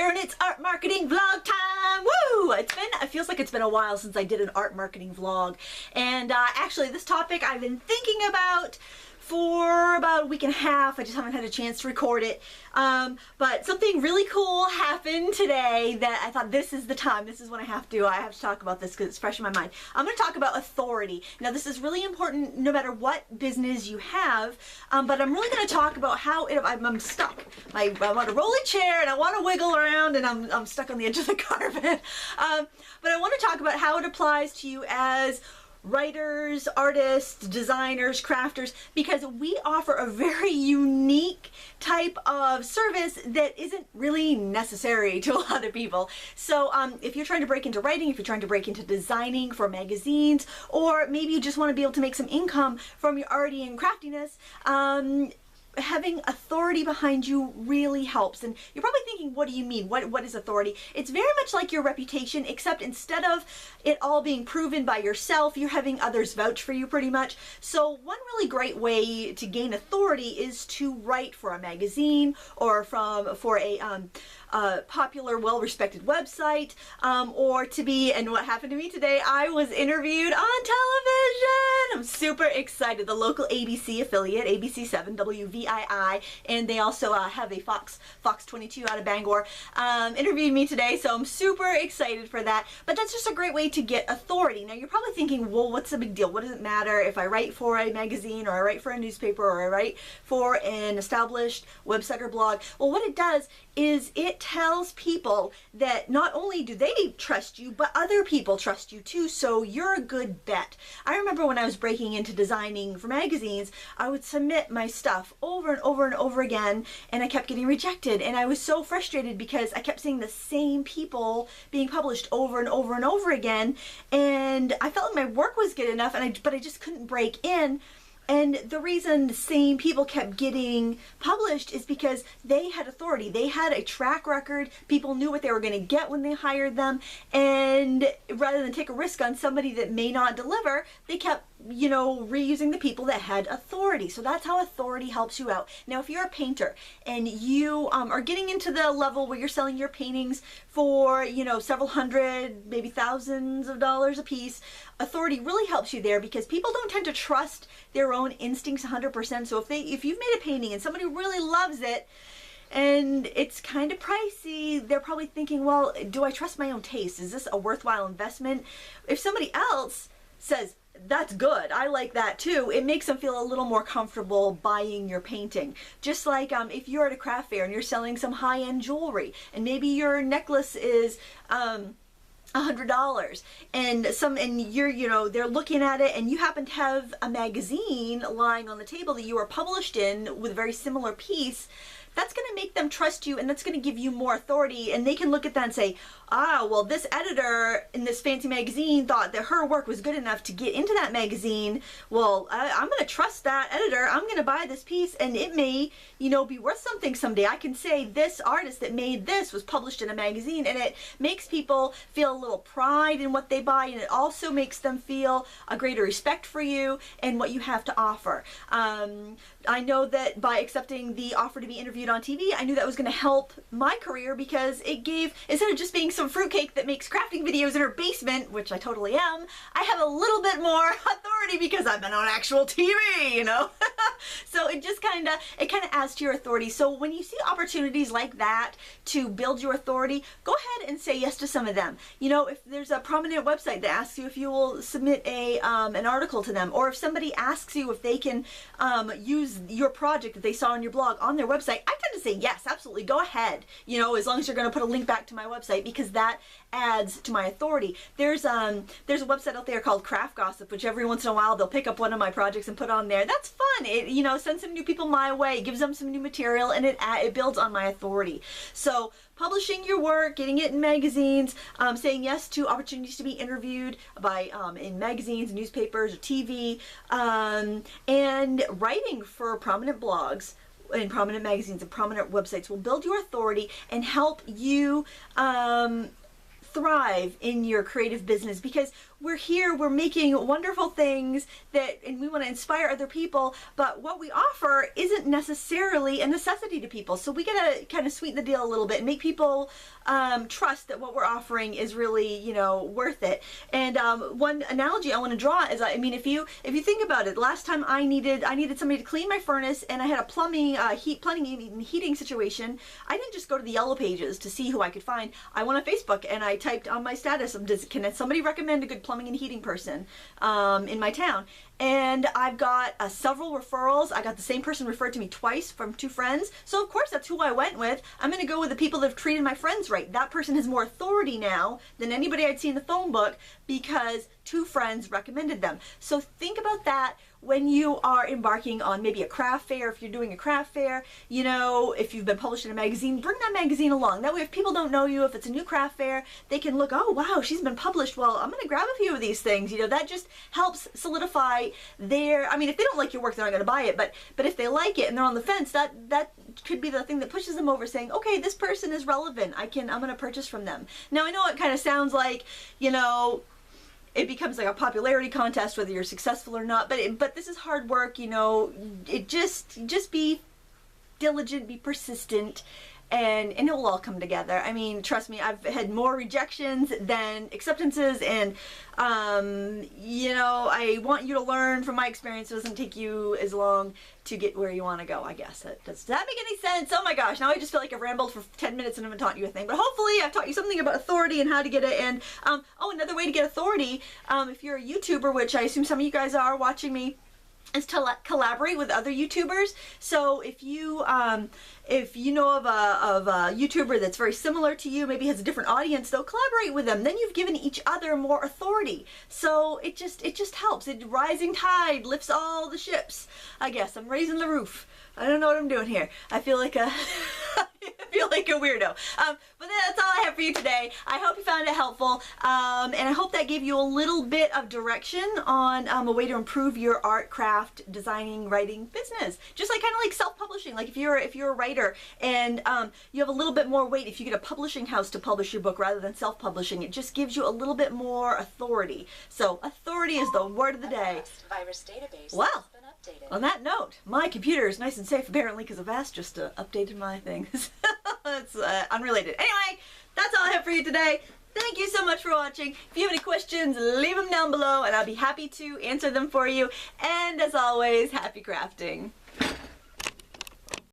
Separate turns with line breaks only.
and it's art marketing vlog time. Woo! It feels like it's been a while since I did an art marketing vlog. And actually this topic I've been thinking about for about a week and a half. I just haven't had a chance to record it. But something really cool happened today that I thought this is the time. This is when I have to talk about this because it's fresh in my mind. I'm going to talk about authority. Now this is really important no matter what business you have, but I'm really going to talk about how I'm stuck. I want a rolling chair and I want to wiggle around and I'm stuck on the edge of the carpet. But I want to talk about how it applies to you as writers, artists, designers, crafters, because we offer a very unique type of service that isn't really necessary to a lot of people. So if you're trying to break into writing, if you're trying to break into designing for magazines, or maybe you just want to be able to make some income from your arty and craftiness, having authority behind you really helps. And you're probably thinking, what do you mean? What is authority? It's very much like your reputation, except instead of it all being proven by yourself, you're having others vouch for you pretty much. So one really great way to gain authority is to write for a magazine or for a popular, well-respected website, or to be, and what happened to me today, I was interviewed on television. I'm super excited. The local ABC affiliate, ABC7 WVII, and they also have a Fox 22 out of Bangor, interviewed me today, so I'm super excited for that. But that's just a great way to get authority. Now you're probably thinking, well, what's the big deal? What does it matter if I write for a magazine, or I write for a newspaper, or I write for an established website or blog? Well, what it does is it tells people that not only do they trust you, but other people trust you too, so you're a good bet. I remember when I was breaking into designing for magazines, I would submit my stuff over and over and over again, and I kept getting rejected, and I was so frustrated because I kept seeing the same people being published over and over and over again, and I felt like my work was good enough, but I just couldn't break in. And the reason the same people kept getting published is because they had authority. They had a track record. People knew what they were going to get when they hired them. And rather than take a risk on somebody that may not deliver, they kept, reusing the people that had authority. So that's how authority helps you out. Now, if you're a painter and you are getting into the level where you're selling your paintings for, several hundred, maybe thousands of dollars a piece, authority really helps you there because people don't tend to trust their own instincts 100%. So if you've made a painting and somebody really loves it and it's kind of pricey, they're probably thinking, well, do I trust my own taste? Is this a worthwhile investment? If somebody else says, that's good, I like that too, it makes them feel a little more comfortable buying your painting. Just like if you're at a craft fair and you're selling some high-end jewelry, and maybe your necklace is $100, and you're they're looking at it, and you happen to have a magazine lying on the table that you were published in with a very similar piece. That's going to make them trust you, and that's going to give you more authority, and they can look at that and say, well, this editor in this fancy magazine thought that her work was good enough to get into that magazine. Well, I'm going to trust that editor. I'm going to buy this piece, and it may, be worth something someday. I can say this artist that made this was published in a magazine, and it makes people feel a little pride in what they buy, and it also makes them feel a greater respect for you and what you have to offer. I know that by accepting the offer to be interviewed on TV, I knew that was going to help my career because it gave, instead of just being some fruitcake that makes crafting videos in her basement, which I totally am, I have a little bit more authority because I've been on actual TV, So it just kind of adds to your authority. So when you see opportunities like that to build your authority, go ahead and say yes to some of them. If there's a prominent website that asks you if you will submit an article to them, or if somebody asks you if they can use your project that they saw on your blog on their website, I tend to say yes, absolutely, go ahead, as long as you're going to put a link back to my website, because that adds to my authority. There's a website out there called Craft Gossip, which every once in a while they'll pick up one of my projects and put on there. That's fun. It sends some new people my way, it gives them some new material, and it builds on my authority. So publishing your work, getting it in magazines, saying yes to opportunities to be interviewed by in magazines, newspapers, or TV, and writing for prominent blogs and prominent magazines and prominent websites will build your authority and help you thrive in your creative business, because we're here, we're making wonderful things and we want to inspire other people, but what we offer isn't necessarily a necessity to people. So we gotta kind of sweeten the deal a little bit and make people trust that what we're offering is really, you know, worth it. And one analogy I want to draw is, I mean, if you think about it, last time I needed somebody to clean my furnace and I had a plumbing and heating situation, I didn't just go to the Yellow Pages to see who I could find. I went on Facebook and I typed on my status, can somebody recommend a good plumbing and heating person in my town? And I've got several referrals. I got the same person referred to me twice from 2 friends. So of course that's who I went with. I'm going to go with the people that have treated my friends right. That person has more authority now than anybody I'd see in the phone book because 2 friends recommended them. So think about that when you are embarking on maybe a craft fair. If you're doing a craft fair, you know, if you've been published in a magazine, bring that magazine along. That way if people don't know you, if it's a new craft fair, they can look, oh wow, she's been published. Well, I'm going to grab a few of these things. You know, that just helps solidify their, I mean, if they don't like your work, they're not going to buy it, but if they like it and they're on the fence, that could be the thing that pushes them over, saying, okay, this person is relevant. I'm going to purchase from them. Now, I know it kind of sounds like, you know, it becomes like a popularity contest whether you're successful or not, but this is hard work, you know. It just be diligent, be persistent, and it will all come together. I mean, trust me, I've had more rejections than acceptances, and you know, I want you to learn from my experience. It doesn't take you as long to get where you want to go, I guess. Does that make any sense? Oh my gosh, now I just feel like I've rambled for 10 minutes and haven't taught you a thing, but hopefully I've taught you something about authority and how to get it. And oh, another way to get authority, if you're a YouTuber, which I assume some of you guys are watching me, is to collaborate with other YouTubers. So if you know of a YouTuber that's very similar to you, maybe has a different audience, though, collaborate with them. Then you've given each other more authority. So it just helps. Rising tide lifts all the ships. I guess I'm raising the roof. I don't know what I'm doing here. I feel like a weirdo. But that's all I have for you today. I hope you found it helpful, and I hope that gave you a little bit of direction on a way to improve your art, craft, designing, writing business. Just like kind of like self-publishing. Like if you're a writer and you have a little bit more weight, if you get a publishing house to publish your book rather than self-publishing, it just gives you a little bit more authority. So authority is the word of the day.
Virus database.
Well, on that note, my computer is nice and safe apparently because Avast just updated my things. It's unrelated. Anyway, that's all I have for you today. Thank you so much for watching. If you have any questions, leave them down below and I'll be happy to answer them for you. And as always, happy crafting.